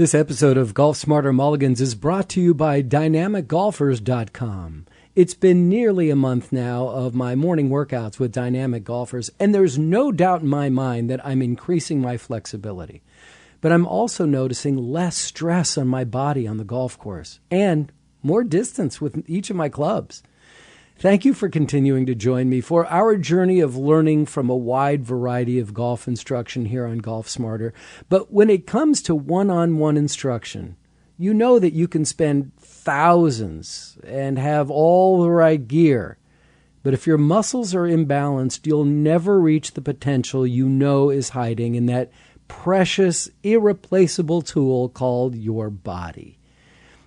This episode of Golf Smarter Mulligans is brought to you by DynamicGolfers.com. It's been nearly a month now of my morning workouts with Dynamic Golfers, and there's no doubt in my mind that I'm increasing my flexibility. But I'm also noticing less stress on my body on the golf course and more distance with each of my clubs. Thank you for continuing to join me for our journey of learning from a wide variety of golf instruction here on Golf Smarter. But when it comes to one-on-one instruction, you know that you can spend thousands and have all the right gear. But if your muscles are imbalanced, you'll never reach the potential you know is hiding in that precious, irreplaceable tool called your body.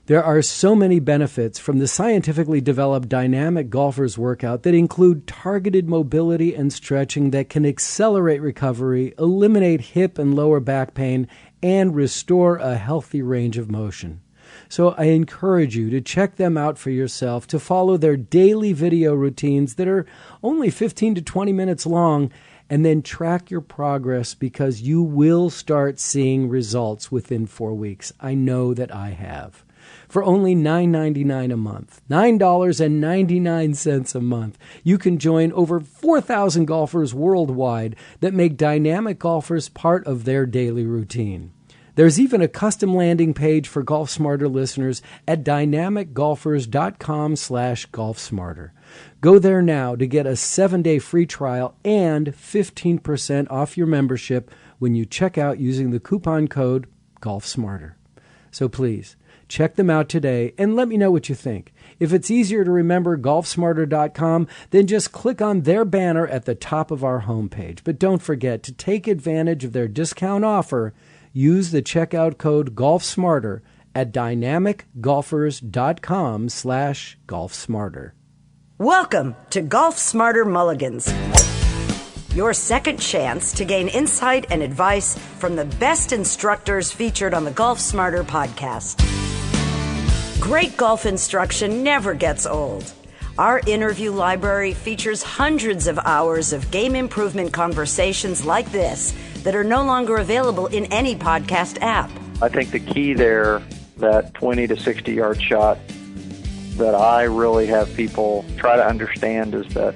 There are so many benefits from the scientifically developed Dynamic Golfers workout that include targeted mobility and stretching that can accelerate recovery, eliminate hip and lower back pain, and restore a healthy range of motion. So I encourage you to check them out for yourself, to follow their daily video routines that are only 15 to 20 minutes long, and then track your progress because you will start seeing results within 4 weeks. I know that I have. For only $9.99 a month, $9.99 a month, you can join over 4,000 golfers worldwide that make Dynamic Golfers part of their daily routine. There's even a custom landing page for Golf Smarter listeners at dynamicgolfers.com/golfsmarter. Go there now to get a 7-day free trial and 15% off your membership when you check out using the coupon code GolfSmarter. So please, check them out today and let me know what you think. If it's easier to remember golfsmarter.com, then just click on their banner at the top of our homepage. But don't forget to take advantage of their discount offer. Use the checkout code GolfSmarter at dynamicgolfers.com/golfsmarter. Welcome to Golf Smarter Mulligans, your second chance to gain insight and advice from the best instructors featured on the Golf Smarter podcast. Great golf instruction never gets old. Our interview library features hundreds of hours of game improvement conversations like this that are no longer available in any podcast app. I think the key there, that 20 to 60 yard shot that I really have people try to understand is that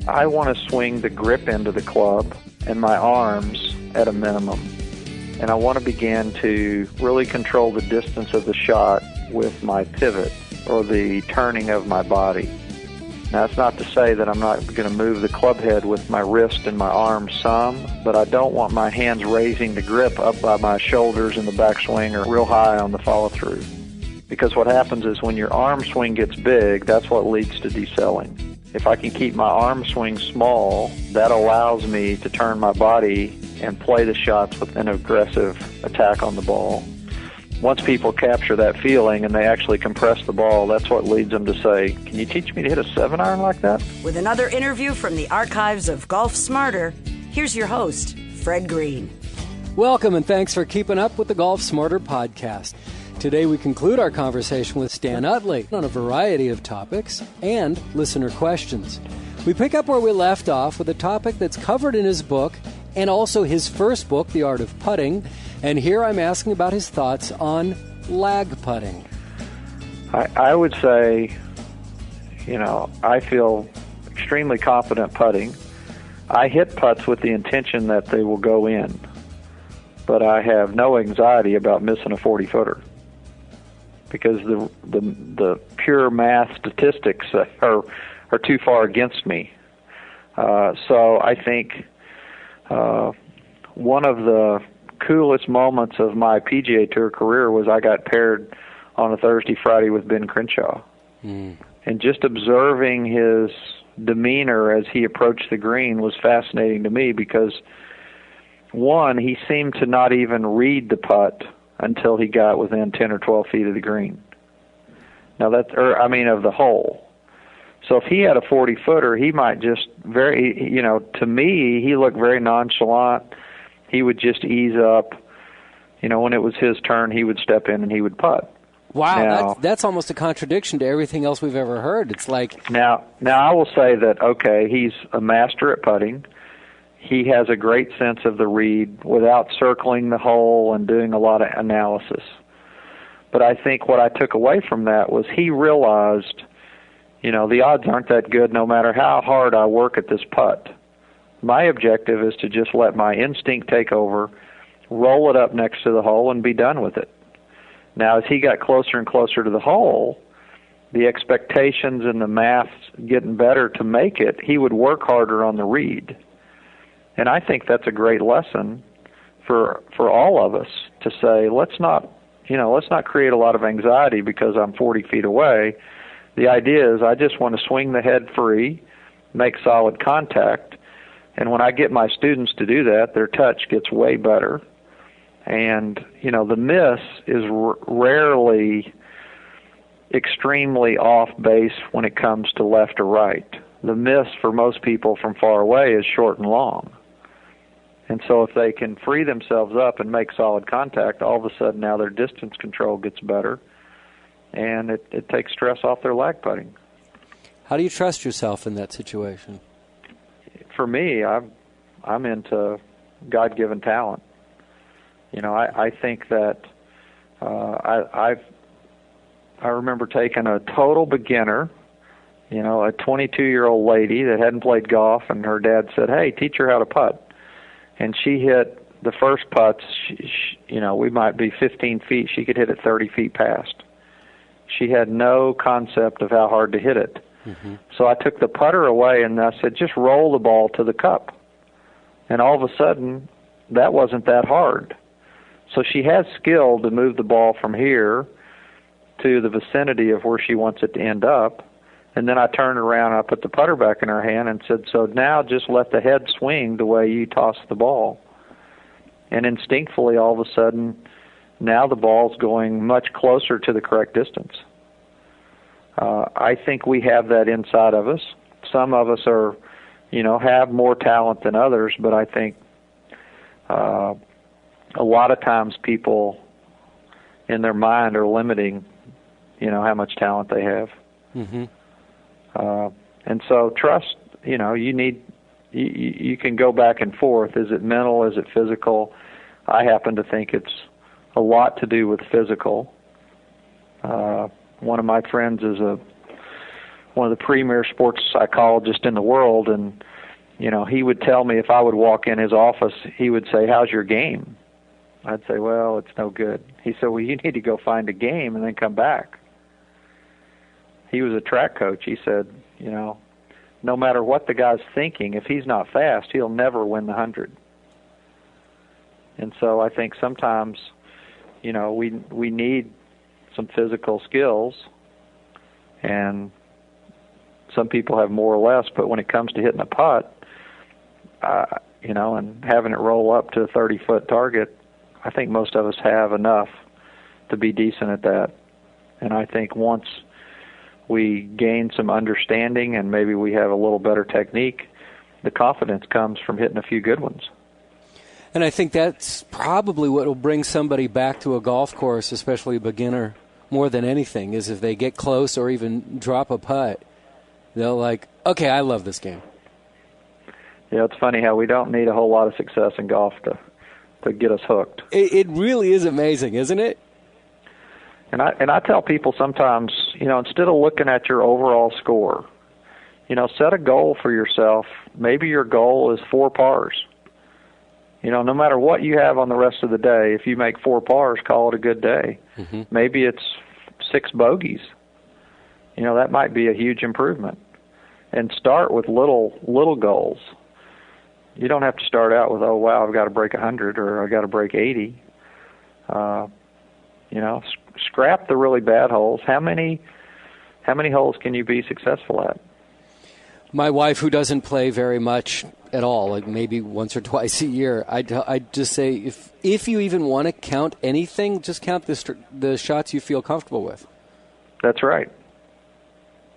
I want to swing the grip into the club and my arms at a minimum. And I want to begin to really control the distance of the shot with my pivot or the turning of my body. Now, that's not to say that I'm not going to move the club head with my wrist and my arms some, but I don't want my hands raising the grip up by my shoulders in the backswing or real high on the follow-through. Because what happens is when your arm swing gets big, that's what leads to decelling. If I can keep my arm swing small, that allows me to turn my body and play the shots with an aggressive attack on the ball. Once people capture that feeling and they actually compress the ball, that's what leads them to say, "Can you teach me to hit a 7-iron like that?" With another interview from the archives of Golf Smarter, here's your host, Fred Green. Welcome and thanks for keeping up with the Golf Smarter podcast. Today we conclude our conversation with Stan Utley on a variety of topics and listener questions. We pick up where we left off with a topic that's covered in his book and also his first book, The Art of Putting. And here I'm asking about his thoughts on lag putting. I would say, I feel extremely confident putting. I hit putts with the intention that they will go in, but I have no anxiety about missing a 40-footer because the pure math statistics are too far against me. So I think one of the coolest moments of my PGA Tour career was I got paired on a Thursday, Friday with Ben Crenshaw. And just observing his demeanor as he approached the green was fascinating to me because, one, he seemed to not even read the putt until he got within 10 or 12 feet of the green. Now of the hole. So if he had a 40-footer, he might just to me, he looked very nonchalant. He would just ease up. When it was his turn, he would step in and he would putt. Wow, that's almost a contradiction to everything else we've ever heard. It's like... Now I will say that, okay, he's a master at putting. he has a great sense of the read without circling the hole and doing a lot of analysis. But I think what I took away from that was he realized, the odds aren't that good no matter how hard I work at this putt. My objective is to just let my instinct take over, roll it up next to the hole, and be done with it. Now, as he got closer and closer to the hole, the expectations and the math getting better to make it, he would work harder on the read. And I think that's a great lesson for all of us to say, let's not create a lot of anxiety because I'm 40 feet away. The idea is I just want to swing the head free, make solid contact, and when I get my students to do that, their touch gets way better. And, the miss is rarely extremely off base when it comes to left or right. The miss for most people from far away is short and long. And so if they can free themselves up and make solid contact, all of a sudden now their distance control gets better, and it takes stress off their lag putting. How do you trust yourself in that situation? For me, I'm into God-given talent. I think that I remember taking a total beginner, a 22-year-old lady that hadn't played golf, and her dad said, "Hey, teach her how to putt." And she hit the first putts, we might be 15 feet. She could hit it 30 feet past. She had no concept of how hard to hit it. Mm-hmm. So I took the putter away and I said, just roll the ball to the cup. And all of a sudden, that wasn't that hard. So she has skill to move the ball from here to the vicinity of where she wants it to end up. And then I turned around, I put the putter back in her hand and said, so now just let the head swing the way you toss the ball. And instinctively, all of a sudden, now the ball's going much closer to the correct distance. I think we have that inside of us. Some of us are, have more talent than others, but I think a lot of times people in their mind are limiting, how much talent they have. Mm-hmm. And so trust, you can go back and forth. Is it mental? Is it physical? I happen to think it's a lot to do with physical. One of my friends is one of the premier sports psychologists in the world, and, he would tell me if I would walk in his office, he would say, "How's your game?" I'd say, "Well, it's no good." He said, "Well, you need to go find a game and then come back." He was a track coach. He said, no matter what the guy's thinking, if he's not fast, he'll never win the 100. And so I think sometimes, we need some physical skills, and some people have more or less, but when it comes to hitting a putt, and having it roll up to a 30-foot target, I think most of us have enough to be decent at that. And I think once we gain some understanding and maybe we have a little better technique, the confidence comes from hitting a few good ones. And I think that's probably what will bring somebody back to a golf course, especially a beginner, more than anything, is if they get close or even drop a putt, they'll like, okay, I love this game. Yeah, it's funny how we don't need a whole lot of success in golf to get us hooked. It really is amazing, isn't it? And I tell people sometimes, instead of looking at your overall score, set a goal for yourself. Maybe your goal is 4 pars. No matter what you have on the rest of the day, if you make 4 pars, call it a good day. Mm-hmm. Maybe it's 6 bogeys. That might be a huge improvement. And start with little goals. You don't have to start out with, oh, wow, I've got to break 100 or I've got to break 80. Scrap the really bad holes. How many holes can you be successful at? My wife, who doesn't play very much at all, like maybe once or twice a year, I just say if you even want to count anything, just count the shots you feel comfortable with. That's right.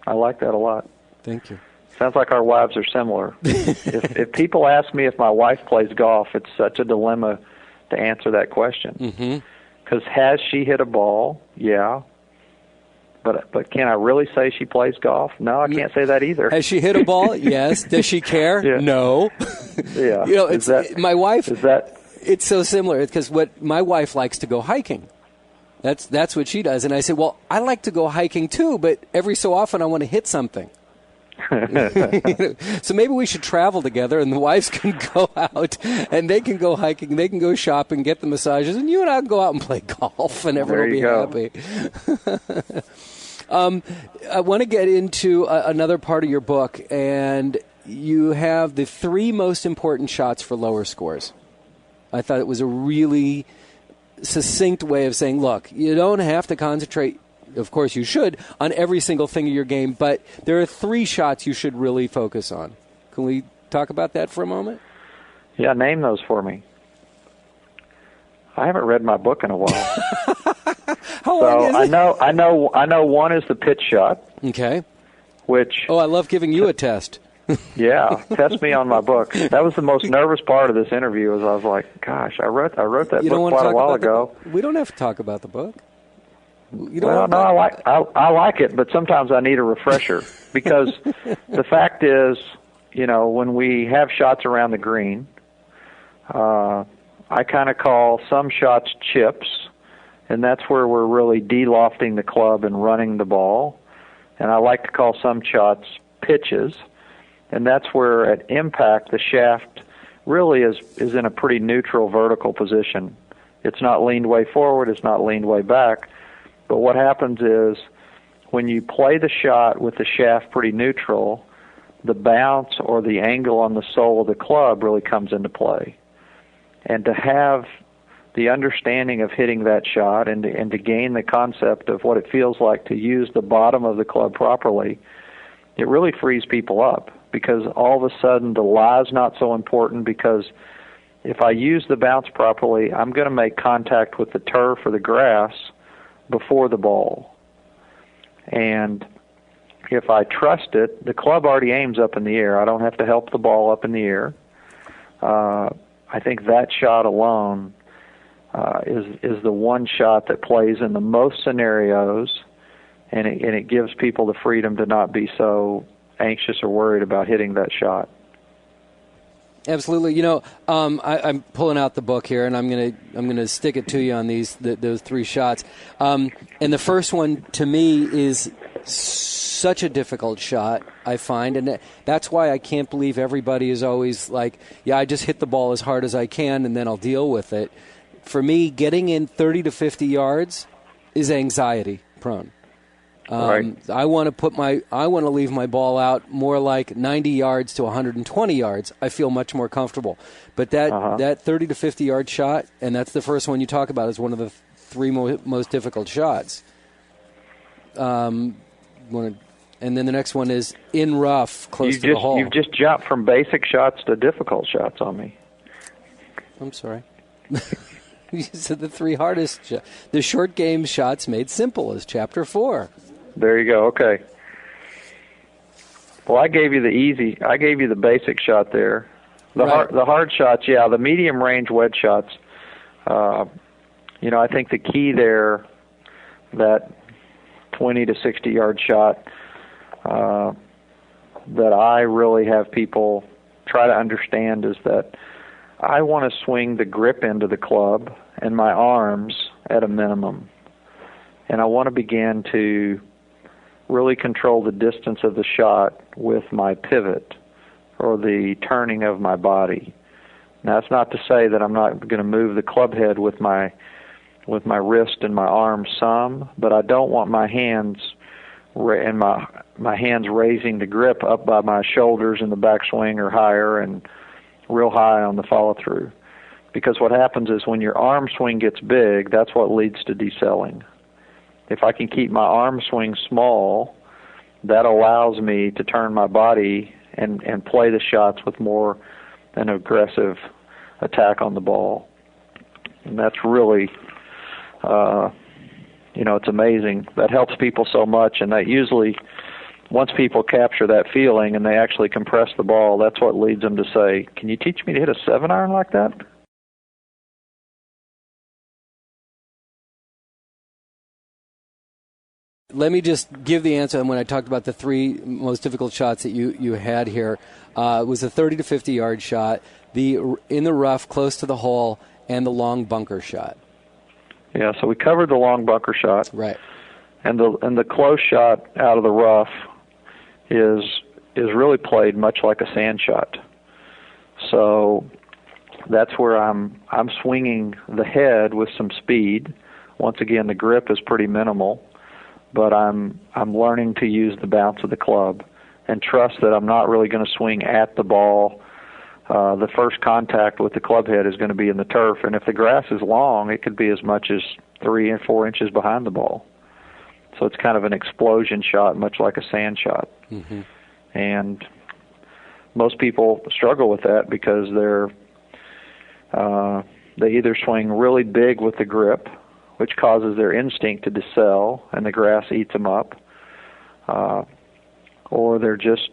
I like that a lot. Thank you. Sounds like our wives are similar. if people ask me if my wife plays golf, it's such a dilemma to answer that question. Mm-hmm. Because has she hit a ball? Yeah. But can I really say she plays golf? No, I can't say that either. Has she hit a ball? Yes. Does she care? Yeah. No. Yeah. My wife. Is that? It's so similar because what my wife likes to go hiking. That's what she does. And I said, well, I like to go hiking too, but every so often I want to hit something. So maybe we should travel together, and the wives can go out, and they can go hiking, they can go shopping, get the massages, and you and I can go out and play golf, and everyone will be happy. I want to get into another part of your book, and you have the 3 most important shots for lower scores. I thought it was a really succinct way of saying, look, you don't have to concentrate. Of course you should, on every single thing of your game, but there are 3 shots you should really focus on. Can we talk about that for a moment? Yeah, name those for me. I haven't read my book in a while. How long is it? I know one is the pitch shot. Okay. Which I love giving you a test. Yeah, test me on my book. That was the most nervous part of this interview. I was like, gosh, I wrote that book quite a while ago. We don't have to talk about the book. I like it, but sometimes I need a refresher because the fact is, when we have shots around the green, I kind of call some shots chips, and that's where we're really de-lofting the club and running the ball. And I like to call some shots pitches, and that's where at impact the shaft really is in a pretty neutral vertical position. It's not leaned way forward, it's not leaned way back. But what happens is when you play the shot with the shaft pretty neutral, the bounce or the angle on the sole of the club really comes into play. And to have the understanding of hitting that shot and to gain the concept of what it feels like to use the bottom of the club properly, it really frees people up because all of a sudden the lie's not so important because if I use the bounce properly, I'm going to make contact with the turf or the grass before the ball. And if I trust it, the club already aims up in the air. I don't have to help the ball up in the air. I think that shot alone is the one shot that plays in the most scenarios, and it gives people the freedom to not be so anxious or worried about hitting that shot. Absolutely. I'm pulling out the book here, and I'm gonna stick it to you on those 3 shots. And the first one to me is such a difficult shot, I find, and that's why I can't believe everybody is always like, "Yeah, I just hit the ball as hard as I can, and then I'll deal with it." For me, getting in 30 to 50 yards is anxiety prone. Right. I want to leave my ball out more like 90 yards to 120 yards. I feel much more comfortable. But that 30 to 50 yard shot, and that's the first one you talk about, is one of the 3 most difficult shots. And then the next one is in rough, close to the hole. You've just jumped from basic shots to difficult shots on me. I'm sorry. You said the 3 hardest the short game shots made simple is chapter 4. There you go. Okay. Well, I gave you the basic shot there. The hard shots, yeah, the medium range wedge shots. I think the key there, that 20 to 60 yard shot, that I really have people try to understand is that I want to swing the grip into the club and my arms at a minimum. And I want to begin to really control the distance of the shot with my pivot or the turning of my body. Now, that's not to say that I'm not going to move the club head with my wrist and my arm some, but I don't want my hands and my hands raising the grip up by my shoulders in the backswing or higher and real high on the follow-through. Because what happens is when your arm swing gets big, that's what leads to decelling. If I can keep my arm swing small, that allows me to turn my body and play the shots with more an aggressive attack on the ball. And that's really, it's amazing. That helps people so much, and that usually, once people capture that feeling and they actually compress the ball, that's what leads them to say, "Can you teach me to hit a 7-iron like that?" let me just give the answer. And when I talked about the three most difficult shots that you had here, it was a 30 to 50 yard shot, the in the rough close to the hole, and the long bunker shot. Yeah, so we covered the long bunker shot. Right. And the close shot out of the rough is really played much like a sand shot. So that's where I'm swinging the head with some speed. Once again, the grip is pretty minimal, but I'm learning to use the bounce of the club and trust that I'm not really going to swing at the ball. The first contact with the club head is going to be in the turf, and if the grass is long, it could be as much as 3 and 4 inches behind the ball. So it's kind of an explosion shot, much like a sand shot. Mm-hmm. And most people struggle with that because they either swing really big with the grip, which causes their instinct to decel, and the grass eats them up, or they're just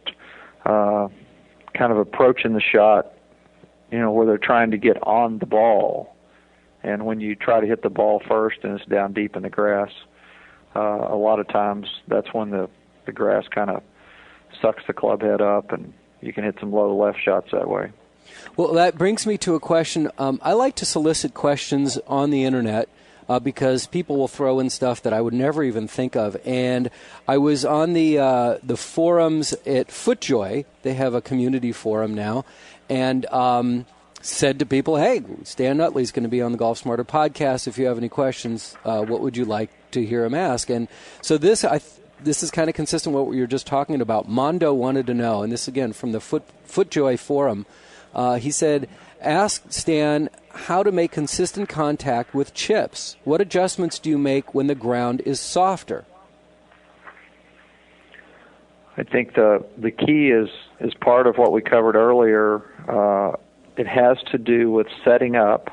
kind of approaching the shot, where they're trying to get on the ball. And when you try to hit the ball first and it's down deep in the grass, a lot of times that's when the grass kind of sucks the club head up, and you can hit some low left shots that way. Well, that brings me to a question. I like to solicit questions on the internet because people will throw in stuff that I would never even think of. And I was on the forums at FootJoy. They have a community forum now, and said to people, "Hey, Stan Utley is going to be on the Golf Smarter podcast. If you have any questions, what would you like to hear him ask?" And so this is kind of consistent with what you were just talking about. Mondo wanted to know, and this again from the FootJoy forum. He said, "Ask Stan how to make consistent contact with chips. What adjustments do you make when the ground is softer?" I think the key is part of what we covered earlier. It has to do with setting up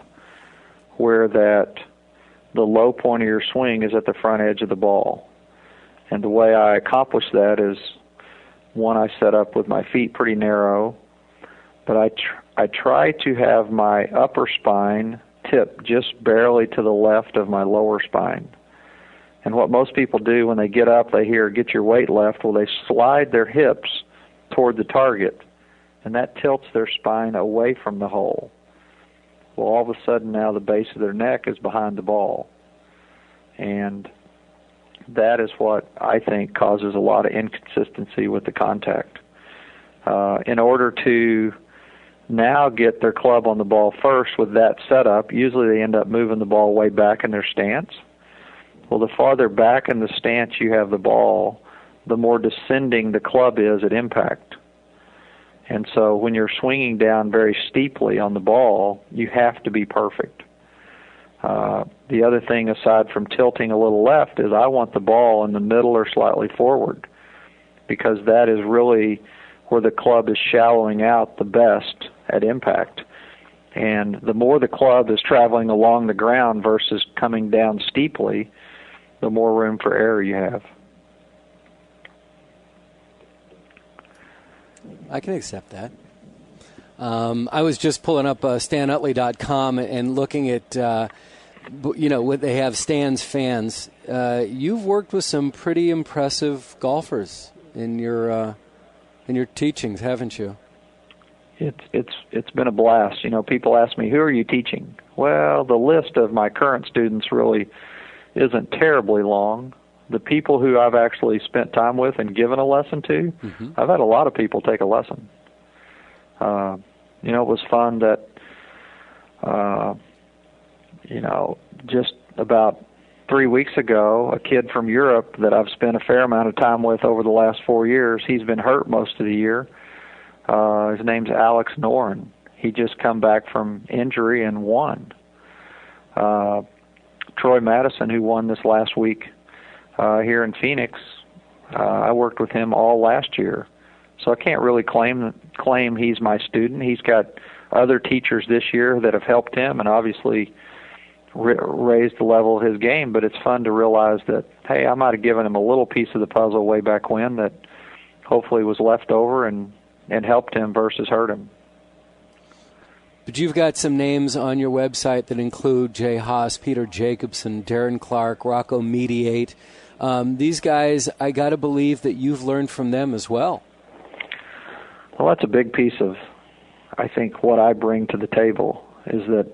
where the low point of your swing is at the front edge of the ball. And the way I accomplish that is, one, I set up with my feet pretty narrow, but I try to have my upper spine tip just barely to the left of my lower spine. And what most people do when they get up, they hear, "Get your weight left." Well, they slide their hips toward the target, and that tilts their spine away from the hole. Well, all of a sudden now the base of their neck is behind the ball. And that is what I think causes a lot of inconsistency with the contact. In order to now get their club on the ball first with that setup, usually they end up moving the ball way back in their stance. Well, the farther back in the stance you have the ball, the more descending the club is at impact. And so when you're swinging down very steeply on the ball, you have to be perfect. The other thing, aside from tilting a little left, is I want the ball in the middle or slightly forward, because that is really where the club is shallowing out the best at impact. And the more the club is traveling along the ground versus coming down steeply, the more room for error you have. I can accept that. I was just pulling up StanUtley.com and looking at, what they have, Stan's fans. You've worked with some pretty impressive golfers in your teachings, haven't you? It's been a blast. People ask me, "Who are you teaching?" Well, the list of my current students really isn't terribly long. The people who I've actually spent time with and given a lesson to, mm-hmm. I've had a lot of people take a lesson. It was fun that, just about 3 weeks ago, a kid from Europe that I've spent a fair amount of time with over the last 4 years, he's been hurt most of the year. His name's Alex Noren. He just come back from injury and won. Troy Madison, who won this last week here in Phoenix, I worked with him all last year. So I can't really claim he's my student. He's got other teachers this year that have helped him and obviously raised the level of his game, but it's fun to realize that, hey, I might have given him a little piece of the puzzle way back when that hopefully was left over and helped him versus hurt him. But you've got some names on your website that include Jay Haas, Peter Jacobson, Darren Clark, Rocco Mediate, These guys, I got to believe that you've learned from them as well. Well, that's a big piece of, I think, what I bring to the table is that,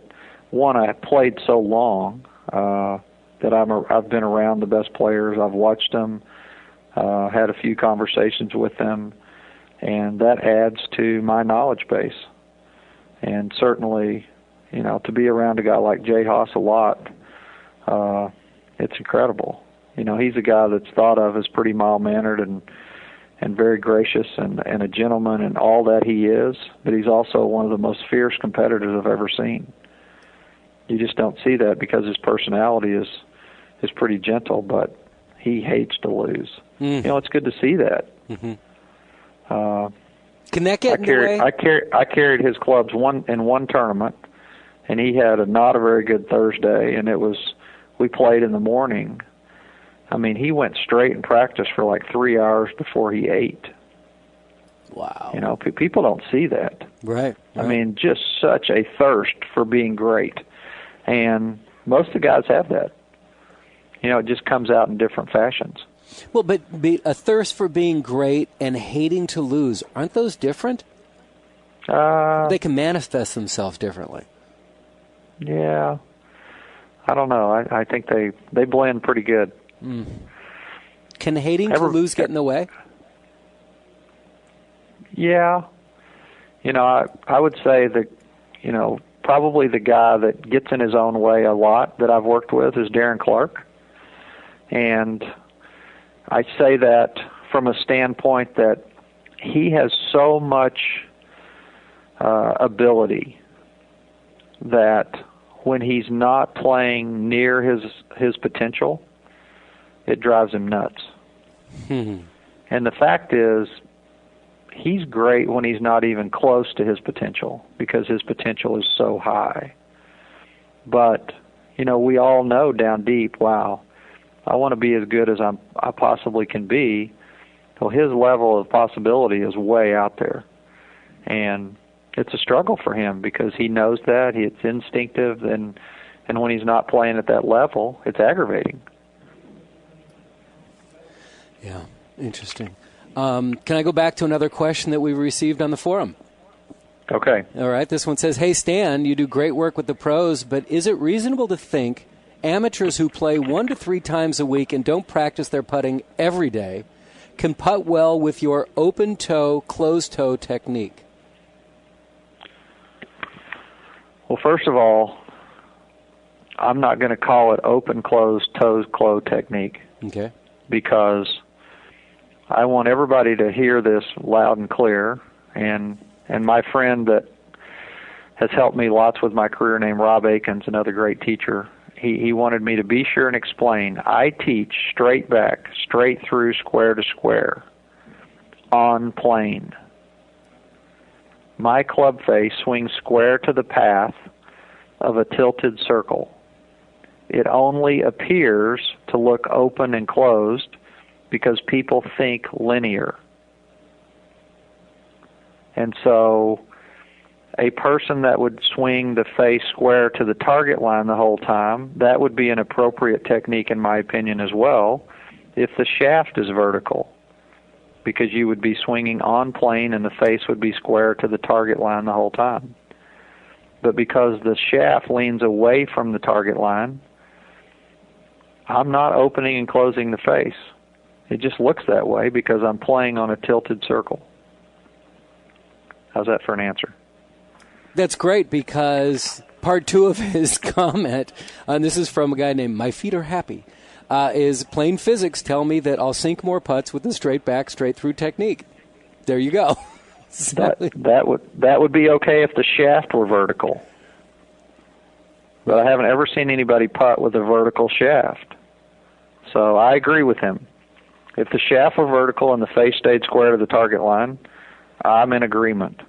one, I played so long that I've been around the best players. I've watched them, had a few conversations with them, and that adds to my knowledge base. And certainly, to be around a guy like Jay Haas a lot, it's incredible. He's a guy that's thought of as pretty mild-mannered and very gracious and a gentleman and all that he is, but he's also one of the most fierce competitors I've ever seen. You just don't see that because his personality is pretty gentle, but he hates to lose. It's good to see that. Mm-hmm. Can that get in the way? I carried his clubs in one tournament, and he had not a very good Thursday, and we played in the morning. I mean, he went straight and practiced for like 3 hours before he ate. Wow. People don't see that. Right. I mean, just such a thirst for being great. And most of the guys have that. It just comes out in different fashions. Well, but a thirst for being great and hating to lose, aren't those different? They can manifest themselves differently. Yeah. I don't know. I think they blend pretty good. Can hating to lose get in the way? Yeah. I would say that, probably the guy that gets in his own way a lot that I've worked with is Darren Clark. And I say that from a standpoint that he has so much ability that when he's not playing near his potential, it drives him nuts. And the fact is, he's great when he's not even close to his potential because his potential is so high. But, we all know down deep, wow, I want to be as good as I possibly can be. Well, his level of possibility is way out there. And it's a struggle for him because he knows that. It's instinctive, and when he's not playing at that level, it's aggravating. Yeah, interesting. Can I go back to another question that we received on the forum? Okay. All right. This one says, hey, Stan, you do great work with the pros, but is it reasonable to think amateurs who play 1 to 3 times a week and don't practice their putting every day can putt well with your open toe, closed toe technique? Well, first of all, I'm not going to call it open, closed, toes, close technique. Okay. Because I want everybody to hear this loud and clear, and my friend that has helped me lots with my career named Rob Akins, another great teacher, he wanted me to be sure and explain, I teach straight back, straight through, square to square, on plane. My club face swings square to the path of a tilted circle. It only appears to look open and closed because people think linear. And so a person that would swing the face square to the target line the whole time, that would be an appropriate technique in my opinion as well if the shaft is vertical, because you would be swinging on plane and the face would be square to the target line the whole time. But because the shaft leans away from the target line, I'm not opening and closing the face. It just looks that way because I'm playing on a tilted circle. How's that for an answer? That's great, because part 2 of his comment, and this is from a guy named My Feet Are Happy, is plain physics tell me that I'll sink more putts with the straight back, straight through technique. There you go. That would be okay if the shaft were vertical. But I haven't ever seen anybody putt with a vertical shaft. So I agree with him. If the shaft were vertical and the face stayed square to the target line, I'm in agreement.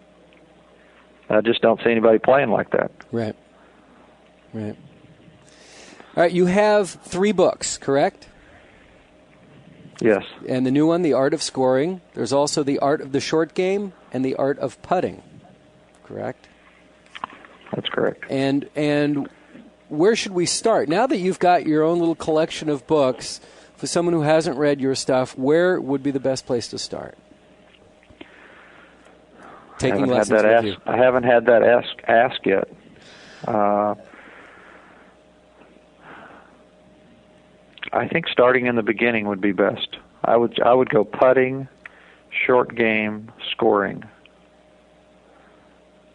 I just don't see anybody playing like that. Right. All right, you have 3 books, correct? Yes. And the new one, The Art of Scoring. There's also The Art of the Short Game and The Art of Putting, correct? That's correct. And where should we start? Now that you've got your own little collection of books for someone who hasn't read your stuff, where would be the best place to start? Taking lessons with you. I haven't had that ask yet. I think starting in the beginning would be best. I would go putting, short game, scoring,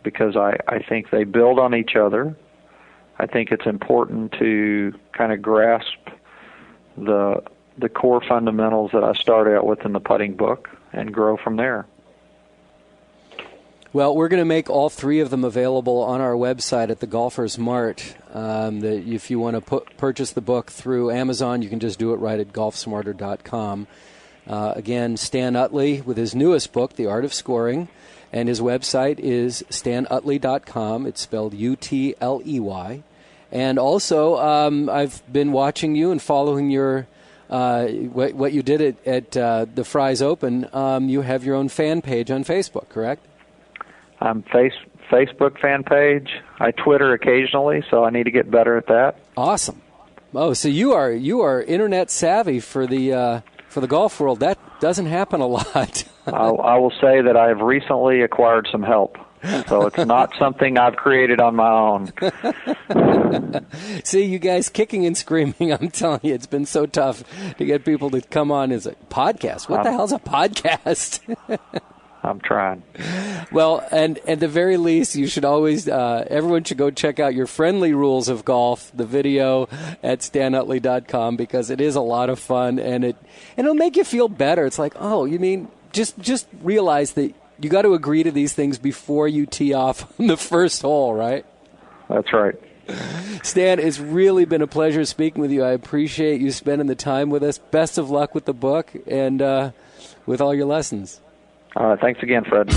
because I think they build on each other. I think it's important to kind of grasp the core fundamentals that I started out with in the putting book and grow from there. Well, we're going to make all three of them available on our website at the Golfers Mart. If you want to purchase the book through Amazon, you can just do it right at golfsmarter.com. Again, Stan Utley with his newest book, The Art of Scoring, and his website is stanutley.com. It's spelled Utley. And also, I've been watching you and following your what you did at the Fry's Open. You have your own fan page on Facebook, correct? Facebook fan page. I Twitter occasionally, so I need to get better at that. Awesome. Oh, so you are internet savvy for the golf world. That doesn't happen a lot. I will say that I've recently acquired some help, so it's not something I've created on my own. See, you guys kicking and screaming. I'm telling you, it's been so tough to get people to come on as a podcast. What the hell's a podcast? I'm trying. Well, and at the very least, you should always, everyone should go check out your Friendly Rules of Golf, the video at stanutley.com, because it is a lot of fun, and it'll make you feel better. It's like, oh, you mean, just realize that you got to agree to these things before you tee off on the first hole, right? That's right. Stan, it's really been a pleasure speaking with you. I appreciate you spending the time with us. Best of luck with the book and with all your lessons. Thanks again, Fred.